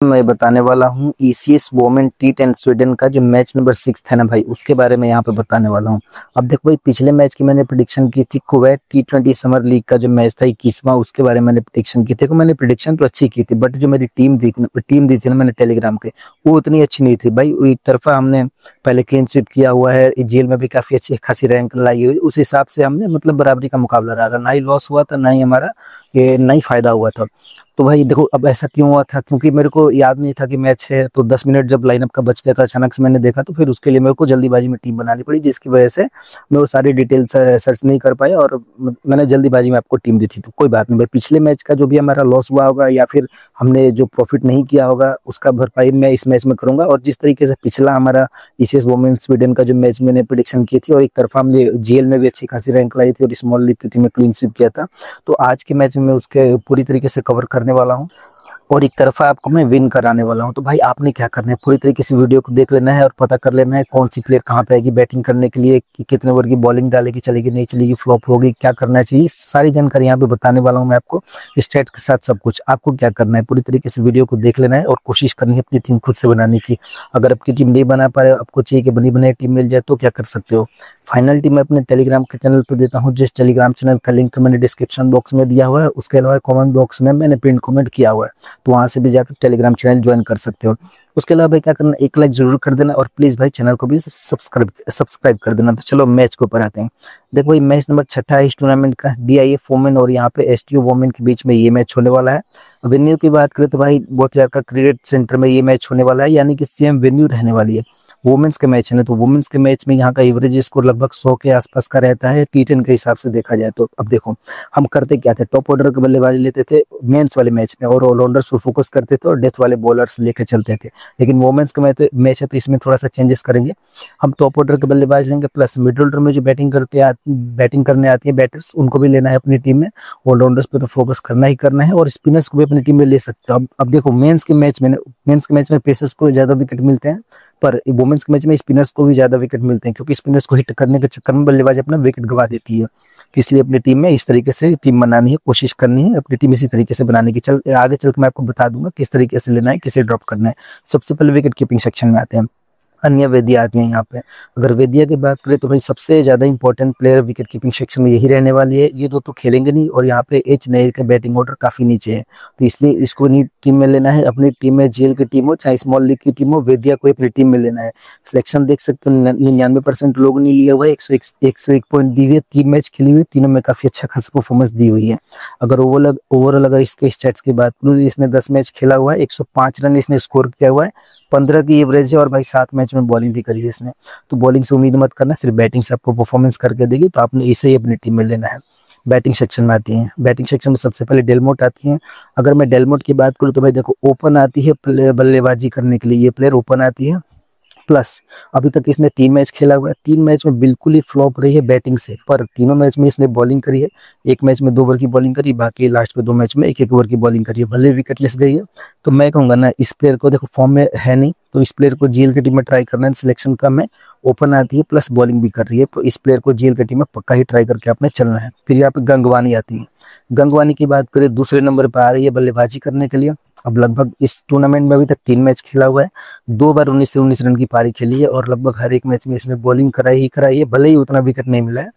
मैं बताने वाला हूँ ईसीएस वोमेन टी10 स्वीडन का जो मैच नंबर 6 है ना भाई, उसके बारे में यहाँ पे बताने वाला हूँ। अब देखो भाई, पिछले मैच की मैंने प्रिडिक्शन की थी कुवैत टी20 समर लीग का जो मैच था 21वां, उसके बारे में मैंने प्रिडिक्शन की थी। देखो मैंने प्रिडिक्शन तो अच्छी की थी, बट जो मेरी टीम दी थी ना मैंने टेलीग्राम के, वो उतनी अच्छी नहीं थी भाई। एक तरफा हमने पहले क्लीन स्वीप किया हुआ है, जेल में भी काफी अच्छी खासी रैंक लाई हुई, उस हिसाब से हमने मतलब बराबरी का मुकाबला रहा था, ना ही लॉस हुआ था ना ही हमारा ये ना ही फायदा हुआ था। तो भाई देखो, अब ऐसा क्यों हुआ था, क्योंकि मेरे को याद नहीं था कि मैच है। तो 10 मिनट जब लाइनअप का बच गया था, अचानक से मैंने देखा, तो फिर उसके लिए मेरे को जल्दीबाजी में टीम बनानी पड़ी, जिसकी वजह से मैं वो सारी डिटेल्स सर्च नहीं कर पाया और मैंने जल्दीबाजी में आपको टीम दी थी। तो कोई बात नहीं भाई, पिछले मैच का जो भी हमारा लॉस हुआ होगा या फिर हमने जो प्रॉफिट नहीं किया होगा, उसका भरपाई मैं इस मैच में करूंगा। और जिस तरीके से पिछला हमारा ईसीएस वोमेन स्वीडन का जो मैच मैंने प्रिडिक्शन की थी, और एक तरफा हमने जेल में भी अच्छी खासी रैंक लाई थी और स्मॉल लीग की टीम में क्लीन स्वीप किया था, तो आज के मैच में मैं उसके पूरी तरीके से कवर करने वाला हूँ और एक तरफा आपको मैं विन कराने वाला हूं। तो भाई आपने क्या करना है, पूरी तरीके से वीडियो को देख लेना है और पता कर लेना है कौन सी प्लेयर कहां पे आएगी बैटिंग करने के लिए, कि कितने ओवर की बॉलिंग डालेगी, चलेगी नहीं चलेगी, फ्लॉप होगी, क्या करना चाहिए, सारी जानकारी यहाँ पे बताने वाला हूँ मैं आपको, स्टेट के साथ सब कुछ। आपको क्या करना है, पूरी तरीके से वीडियो को देख लेना है और कोशिश करनी है अपनी टीम खुद से बनाने की। अगर आपकी टीम नहीं बना पा रहे, आपको चाहिए कि बनी बनाई टीम मिल जाए, तो क्या कर सकते हो, फाइनल टीम मैं अपने टेलीग्राम के चैनल पर देता हूँ, जिस टेलीग्राम चैनल का लिंक मैंने डिस्क्रिप्शन बॉक्स में दिया हुआ है, उसके अलावा कमेंट बॉक्स में मैंने पिन कमेंट किया हुआ है, तो वहां से भी जाकर टेलीग्राम चैनल ज्वाइन कर सकते हो। उसके अलावा भाई क्या करना, एक लाइक जरूर कर देना और प्लीज भाई चैनल को भी सब्सक्राइब कर देना। तो चलो मैच को ऊपर आते हैं। देखो भाई, मैच नंबर 6 है इस टूर्नामेंट का, डीआईएफ वोमेन और यहाँ पे एसटीओ वोमेन के बीच में ये मैच होने वाला है। वेन्यू की बात करें तो भाई बोथियार का क्रिकेट सेंटर में ये मैच होने वाला है, यानी कि सेम वेन्यू रहने वाली है। वुमेन्स के मैच है ना, तो वुमेन्स के मैच में यहाँ का एवरेज स्कोर लगभग 100 के आसपास का रहता है टी10 के हिसाब से देखा जाए तो। अब देखो हम करते क्या थे, टॉप ऑर्डर के बल्लेबाजी लेते थे मेंस वाले मैच में और ऑलराउंडर्स पर फोकस करते थे और डेथ वाले बॉलर्स लेके चलते थे। लेकिन वुमेन्स का मैच है तो इसमें थोड़ा सा चेंजेस करेंगे, हम टॉप ऑर्डर के बल्लेबाज लेंगे, प्लस मिडिल ऑर्डर में जो बैटिंग करने आती है बैटर्स, उनको भी लेना है अपनी टीम में। ऑलराउंडर्स पे तो फोकस करना ही करना है और स्पिनर्स को भी अपनी टीम में ले सकते हो। अब देखो मेंस के मैच में पेसर्स को ज्यादा विकेट मिलते हैं, पर वुमेन्स के मैच में स्पिनर्स को भी ज्यादा विकेट मिलते हैं, क्योंकि स्पिनर्स को हिट करने के चक्कर में बल्लेबाज अपना विकेट गवा देती है। इसलिए अपनी टीम में इस तरीके से टीम बनानी है, कोशिश करनी है अपनी टीम इसी तरीके से बनाने की। आगे चल के मैं आपको बता दूंगा किस तरीके से लेना है, किसे ड्रॉप करना है। सबसे पहले विकेट कीपिंग सेक्शन में आते हैं, अन्य वेदिया आती हैं यहाँ पे। अगर वेदिया की बात करें तो भाई सबसे ज्यादा important player wicket keeping section में यही रहने वाली है। ये दो तो खेलेंगे नहीं और यहाँ पे एच नईर का बैटिंग ऑर्डर काफी नीचे है, तो इसलिए इसको नहीं टीम में लेना है। अपनी टीम में जेल की टीम हो चाहे स्मॉल लीग की टीम हो, वेदिया को अपनी टीम में लेना है। सिलेक्शन देख सकते हो, 99% लोगों ने लिया हुआ है, 101 पॉइंट दी हुई है, 3 मैच खेली हुई, तीनों में काफी अच्छा खासा परफॉर्मेंस दी हुई है। अगर ओवरऑल अगर इसके स्टैट्स की बात करूँ, इसने 10 मैच खेला हुआ है, 105 रन इसने स्कोर किया हुआ है, 15 की एवरेज है और भाई 7 मैच में बॉलिंग भी करी है इसने। तो बॉलिंग से उम्मीद मत करना, सिर्फ बैटिंग से आपको परफॉर्मेंस करके देगी, तो आपने इसे ही अपनी टीम में लेना है। बैटिंग सेक्शन में आती है, बैटिंग सेक्शन में सबसे पहले डेलमोट आती है। अगर मैं डेलमोट की बात करूँ तो भाई देखो, ओपन आती है बल्लेबाजी करने के लिए, ये प्लेयर ओपन आती है। प्लस अभी तक इसने 3 मैच खेला हुआ है, 3 मैच में बिल्कुल ही फ्लॉप रही है बैटिंग से, पर तीनों मैच में इसने बॉलिंग करी है। एक मैच में 2 ओवर की बॉलिंग करी, बाकी लास्ट के 2 मैच में 1-1 ओवर की बॉलिंग करी है, भले विकेटलेस गई है। तो मैं कहूंगा ना, इस प्लेयर को देखो फॉर्म में है नहीं, तो इस प्लेयर को जेल की टीम में ट्राई करना है। सिलेक्शन कम है, ओपन आती है, प्लस बॉलिंग भी कर रही है, तो इस प्लेयर को जेल की टीम में पक्का ही ट्राई करके आपने चलना है। फिर यहाँ पे गंगवानी आती है। गंगवानी की बात करें, दूसरे नंबर पर आ रही है बल्लेबाजी करने के लिए। अब लगभग इस टूर्नामेंट में अभी तक 3 मैच खेला हुआ है, 2 बार 19 से 19 रन की पारी खेली है और लगभग हर एक मैच में इसने बॉलिंग कराई है, भले ही उतना विकेट नहीं मिला है।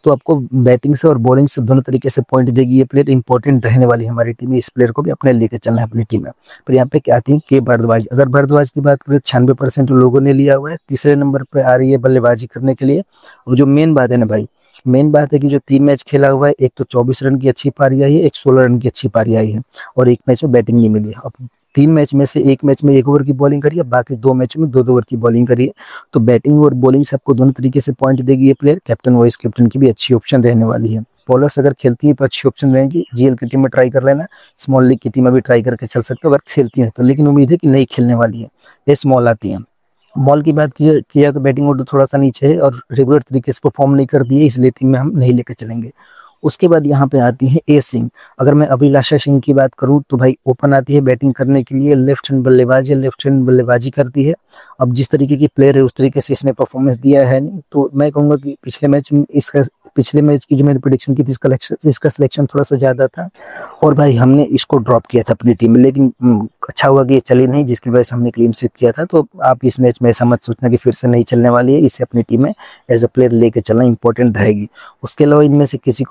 तो आपको बैटिंग से और बॉलिंग से दोनों तरीके से पॉइंट देगी, ये प्लेयर इंपॉर्टेंट रहने वाली है हमारी टीम में, इस प्लेयर को भी अपने लेके चलना है अपनी टीम में। पर यहाँ पे क्या आती है के भारद्वाज। अगर भारद्वाज की बात करें, 96% लोगों ने लिया हुआ है, तीसरे नंबर पे आ रही है बल्लेबाजी करने के लिए। और जो मेन बात है ना भाई, मेन बात है कि जो 3 मैच खेला हुआ है, एक तो 24 रन की अच्छी पारी आई है, एक 16 रन की अच्छी पारी आई है, और एक मैच में बैटिंग नहीं मिली है। अब 3 मैच में से एक मैच में 1 ओवर की बॉलिंग करी है, बाकी 2 मैच में 2-2 ओवर की बॉलिंग करी है। तो बैटिंग और बॉलिंग से आपको दोनों तरीके से पॉइंट देगी ये प्लेयर। कैप्टन वाइस कैप्टन की भी अच्छी ऑप्शन रहने वाली है। बॉलर्स अगर खेलती है तो अच्छी ऑप्शन रहेगी, जीएल की टीम में ट्राई कर लेना, स्मॉल लीग की टीम में भी ट्राई करके चल सकते हो अगर खेलती है तो, लेकिन उम्मीद है कि नहीं खेलने वाली है, ये स्मॉल आती है। मॉल की बात किया तो बैटिंग ऑर्डर थोड़ा सा नीचे है और रेगुलर तरीके से परफॉर्म नहीं करती है, इसलिए टीम में हम नहीं लेकर चलेंगे। उसके बाद यहाँ पे आती है ए सिंह। अगर मैं अभिलाषा सिंह की बात करूं तो भाई ओपन आती है बैटिंग करने के लिए, लेफ्ट हैंड बल्लेबाज है, लेफ्ट हैंड बल्लेबाजी करती है। अब जिस तरीके की प्लेयर है उस तरीके से इसने परफॉर्मेंस दिया है नहीं, तो मैं कहूंगा कि पिछले मैच में इसका पिछले मैच की जो मैंने प्रेडिक्शन की थी इसका सिलेक्शन थोड़ा सा ज़्यादा था और भाई हमने इसको ड्रॉप किया था अपनी टीम में, लेकिन अच्छा हुआ कि ये चली नहीं, जिसकी वजह से हमने क्लीन स्वीप किया था। तो आप इस मैच में ऐसा मत सोचना कि फिर से नहीं चलने वाली है, इसे अपनी टीम में एज अ प्लेयर लेके चलना इंपॉर्टेंट रहेगी। उसके अलावा इनमें से किसी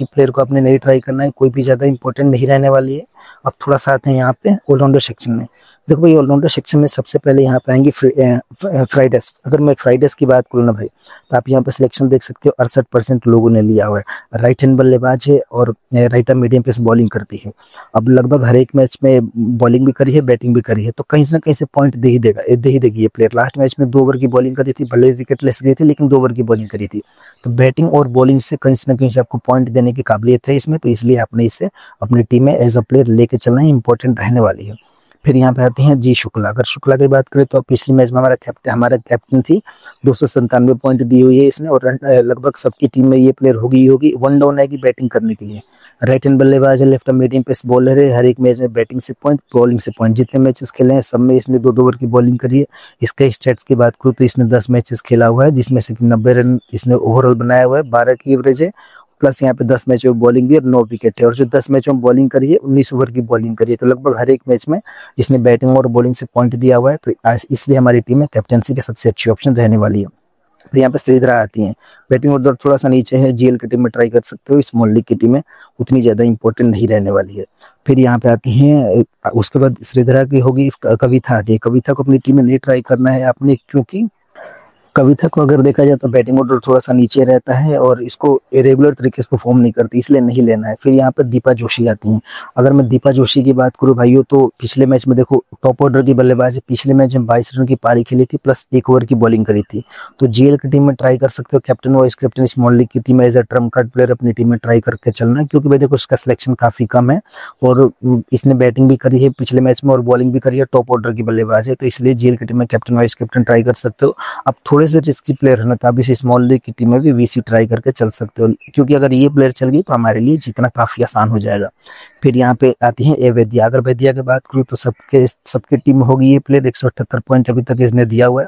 प्लेयर को आपने नहीं ट्राई करना है, कोई भी ज़्यादा इंपॉर्टेंट नहीं रहने वाली है। अब थोड़ा सा आते हैं यहाँ पे ऑलराउंडर सेक्शन में। देखो भाई ऑलराउंडर सेक्शन में सबसे पहले यहाँ पे आएंगे फ्राइडेस। अगर मैं फ्राइडेस की बात करूँ ना भाई, तो आप यहाँ पे सिलेक्शन देख सकते हो 68% लोगों ने लिया हुआ है। राइट हैंड बल्लेबाज है और right arm medium pace bowling करती है। अब लगभग हर एक मैच में बॉलिंग भी करी है, बैटिंग भी करी है, तो कहीं से ना कहीं से पॉइंट दे ही देगी ये प्लेयर। लास्ट मैच में 2 ओवर की बॉलिंग करी थी, भले विकेट लेस गई थी लेकिन 2 ओवर की बॉलिंग करी थी। तो बैटिंग और बॉलिंग से कहीं ना कहीं से आपको पॉइंट देने की काबिलियत है इसमें, तो इसलिए आपने इसे अपनी टीम में एज अ प्लेयर लेके चलना इंपॉर्टेंट रहने वाली है। फिर यहाँ पे आते हैं जी शुक्ला। अगर शुक्ला की बात करें तो पिछली मैच में हमारा कैप्टन थी, 297 पॉइंट दी हुई है इसने और लगभग सबकी टीम में ये प्लेयर होगी। वन डाउन आएगी बैटिंग करने के लिए। राइट हैंड बल्लेबाज है, left arm medium pace bowler है। हर एक मैच में बैटिंग से पॉइंट, बॉलिंग से पॉइंट, जितने मैचेस खेले हैं सब में इसने 2-2 ओवर की बॉलिंग करी है। इसके स्टैट्स की बात करूँ तो इसने 10 मैचेस खेला हुआ है, जिसमें से 90 रन इसने ओवरऑल बनाया हुआ है, 12 की एवरेज है। प्लस यहाँ पे 10 मैच में बॉलिंग भी और 9 विकेट है, और जो 10 मैचों में बॉलिंग करी है 19 ओवर की बॉलिंग करी है। तो लगभग हर एक मैच में इसने बैटिंग और बॉलिंग से पॉइंट दिया हुआ है, तो इसलिए हमारी टीम में कैप्टनसी की सबसे अच्छी ऑप्शन रहने वाली है। फिर यहाँ पे श्रीधरा आती हैं, बैटिंग ऑर्डर थोड़ा सा नीचे है, जीएल की टीम में ट्राई कर सकते हो, स्मॉल लीग की टीम में उतनी ज़्यादा इंपॉर्टेंट नहीं रहने वाली है। फिर यहाँ पे आती हैं, उसके बाद श्रीधरा की होगी कविता आती है। कविता को अपनी टीम में नहीं ट्राई करना है आपने, क्योंकि कविता को अगर देखा जाए तो बैटिंग ऑर्डर थोड़ा सा नीचे रहता है और इसको इरेगुलर तरीके से परफॉर्म नहीं करती, इसलिए नहीं लेना है। फिर यहाँ पर दीपा जोशी आती हैं। अगर मैं दीपा जोशी की बात करूँ भाइयों, तो पिछले मैच में देखो टॉप ऑर्डर की बल्लेबाज है, पिछले मैच में 22 रन की पारी खेली थी प्लस 1 ओवर की बॉलिंग करी थी। तो जीएल की टीम में ट्राई कर सकते हो, captain vice captain small league की team as a trump card player अपनी टीम में ट्राई करके चलना, क्योंकि भाई देखो उसका सिलेक्शन काफी कम है और इसने बैटिंग भी करी है पिछले मैच में और बॉलिंग भी करी है, टॉप ऑर्डर की बल्लेबाज है, तो इसलिए जीएल की टीम में कैप्टन वाइस कैप्टन ट्राई कर सकते हो। अब थोड़े से रिस्की प्लेयर है ना, तो आप इस स्मॉल लीग की टीम में भी वीसी ट्राई करके चल सकते हो, क्योंकि अगर ये प्लेयर चल गई तो हमारे लिए जीतना काफी आसान हो जाएगा। फिर यहाँ पे आती है ए वैद्या। अगर वैद्या की बात करूँ तो सबके टीम में होगी ये प्लेयर, 178 पॉइंट अभी तक इसने दिया हुआ है।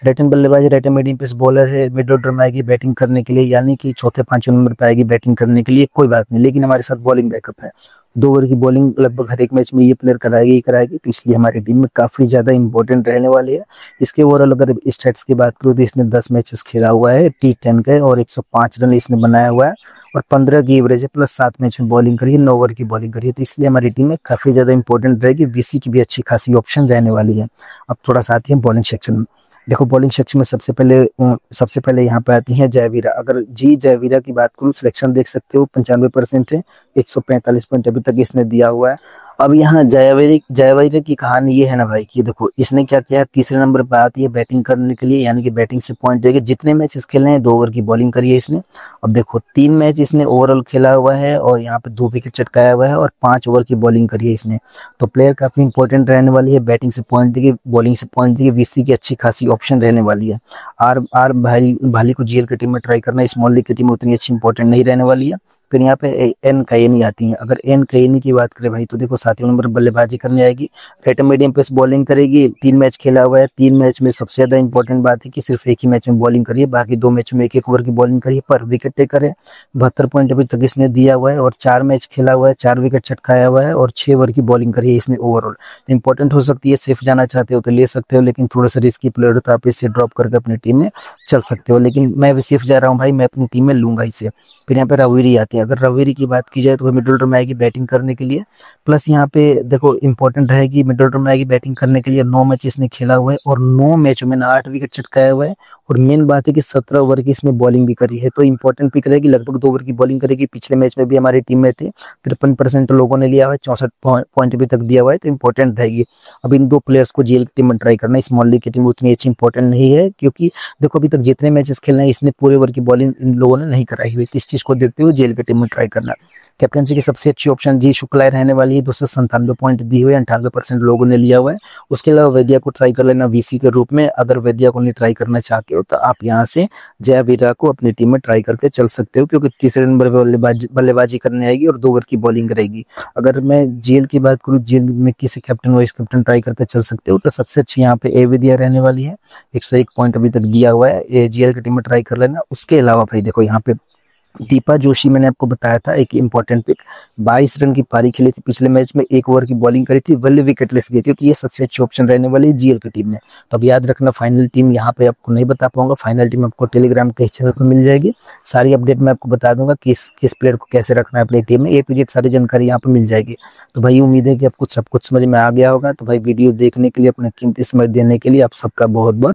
राइट हैंड बल्लेबाज, right hand medium pace bowler है, मिड ऑर्डर में आएगी बैटिंग करने के लिए, यानी कि चौथे पांचवें नंबर पे आएगी बैटिंग करने के लिए, कोई बात नहीं, लेकिन हमारे साथ बॉलिंग बैकअप है। 2 ओवर की बॉलिंग लगभग हर एक मैच में ये प्लेयर कराएगी ही कराएगी, तो इसलिए हमारी टीम में काफी ज्यादा इंपॉर्टेंट रहने वाली है। इसके ओवरऑल अगर स्टैट्स की बात करूँ तो इसने 10 मैचेस खेला हुआ है T10 के और 105 रन इसने बनाया हुआ है और 15 की एवरेज है, प्लस 7 मैच में बॉलिंग करी है, 9 ओवर की बॉलिंग करी है, तो इसलिए हमारी टीम में काफी ज्यादा इंपॉर्टेंट रहेगी। वीसी की भी अच्छी खासी ऑप्शन रहने वाली है। अब थोड़ा सा आती है बॉलिंग सेक्शन में। देखो बॉलिंग सेक्शन में सबसे पहले यहाँ पे आती है जयवीरा। अगर जयवीरा की बात करूँ, सिलेक्शन देख सकते हो 95% है, 145 पॉइंट अभी तक इसने दिया हुआ है। अब यहाँ जयवीरा की कहानी ये है ना भाई कि देखो इसने क्या किया, तीसरे नंबर पर आती है बैटिंग करने के लिए, यानी कि बैटिंग से पॉइंट देगी। जितने मैचेस खेले हैं 2 ओवर की बॉलिंग करी है इसने। अब देखो 3 मैच इसने ओवरऑल खेला हुआ है और यहाँ पे 2 विकेट चटकाया हुआ है और 5 ओवर की बॉलिंग करी है इसने। तो प्लेयर काफी इंपॉर्टेंट रहने वाली है, बैटिंग से पॉइंट देगी, बॉलिंग से पॉइंट देगी, वीसी की अच्छी खासी ऑप्शन रहने वाली है। आर भाली को जीएल की टीम में ट्राई करना, स्मॉल लीग की टीम में उतनी अच्छी इंपॉर्टेंट नहीं रहने वाली है। फिर यहाँ पे एन कयनी आती है। अगर एन कयनी की बात करें भाई, तो देखो 7वें नंबर बल्लेबाजी करने आएगी, राइट मीडियम पेस बॉलिंग करेगी, 3 मैच खेला हुआ है। 3 मैच में सबसे ज्यादा इंपॉर्टेंट बात है कि सिर्फ एक ही मैच में बॉलिंग करी है, बाकी 2 मैच में 1-1 ओवर की बॉलिंग करी है, पर विकेट टेकर है। 72 पॉइंट अभी तक इसने दिया हुआ है और 4 मैच खेला हुआ है, 4 विकेट चटकाया हुआ है और 6 ओवर की बॉलिंग करी है इसने ओवरऑल। इंपॉर्टेंट हो सकती है, सेफ जाना चाहते हो तो ले सकते हो, लेकिन थोड़ा सा रिस्की प्लेयर हो तो आप इसे ड्रॉप करके अपनी टीम में चल सकते हो, लेकिन मैं भी सेफ जा रहा हूँ भाई, मैं अपनी टीम में लूंगा इसे। फिर यहाँ पे रवीरी आती है। अगर रवीरी की बात की जाए तो वो मिडिल ऑर्डर में आएगी बैटिंग करने के लिए, प्लस यहाँ पे देखो इंपॉर्टेंट रहेगी, मिडिल ऑर्डर में आएगी बैटिंग करने के लिए। 9 मैच इसने खेला हुआ है और 9 मैचों में 8 विकेट चटकाया हुआ है और मेन बात है कि 17 ओवर की इसमें बॉलिंग भी करी है, तो इंपॉर्टेंट पिक रहेगी। लगभग 2 ओवर की बॉलिंग करेगी, पिछले मैच में भी हमारी टीम में थे, 53% लोगों ने लिया हुआ है, 64 पॉइंट अभी तक दिया हुआ है, तो इंपॉर्टेंट रहेगी। अब इन 2 प्लेयर्स को जीएल की टीम में ट्राई करना, स्मॉल लीग की टीम उतनी अच्छी इंपॉर्टेंट नहीं है, क्योंकि देखो अभी तक जितने मैचेस खेलना है इसने पूरे ओवर की बॉलिंग इन लोगों ने नहीं कराई हुई, तो इस चीज को देखते हुए जीएल की टीम में ट्राई करना। कैप्टनसी की सबसे अच्छी ऑप्शन जी शुक्ला रहने वाली है, 297 पॉइंट दी हुई है, 98% लोगों ने लिया हुआ है। उसके अलावा वैद्या को ट्राई कर लेना वीसी के रूप में। अगर वैद्या को नहीं ट्राई करना चाहते हो तो आप यहाँ से जयवीरा को अपनी टीम में ट्राई करके चल सकते हो, क्योंकि तीसरे नंबर पर बल्लेबाजी करने आएगी और 2 ओवर की बॉलिंग करेगी। अगर मैं जेल की बात करूँ, जेल में किसी कैप्टन वाइस कैप्टन ट्राई करके चल सकते हो, तो सबसे अच्छी यहाँ पे ए वैद्या रहने वाली है, 101 पॉइंट अभी तक दिया हुआ है, जेल की टीम में ट्राई कर लेना। उसके अलावा भाई देखो यहाँ पे दीपा जोशी मैंने आपको बताया था एक इंपॉर्टेंट पिक। 22 रन की पारी खेली थी पिछले मैच में, 1 ओवर की बॉलिंग करी थी, 12 विकेटलेस गई थी, तो ये सबसे अच्छी ऑप्शन रहने वाली है जीएल की टीम में। तो अब याद रखना, फाइनल टीम यहाँ पे आपको नहीं बता पाऊंगा, फाइनल टीम आपको टेलीग्राम के चैनल पर मिल जाएगी। सारी अपडेट मैं आपको बता दूंगा किस किस प्लेयर को कैसे रखना है अपनी टीम में, ए टू जेड सारी जानकारी यहाँ पे मिल जाएगी। तो भाई उम्मीद है कि आपको सब कुछ समझ में आ गया होगा। तो भाई वीडियो देखने के लिए, अपना कीमती समय देने के लिए आप सबका बहुत बहुत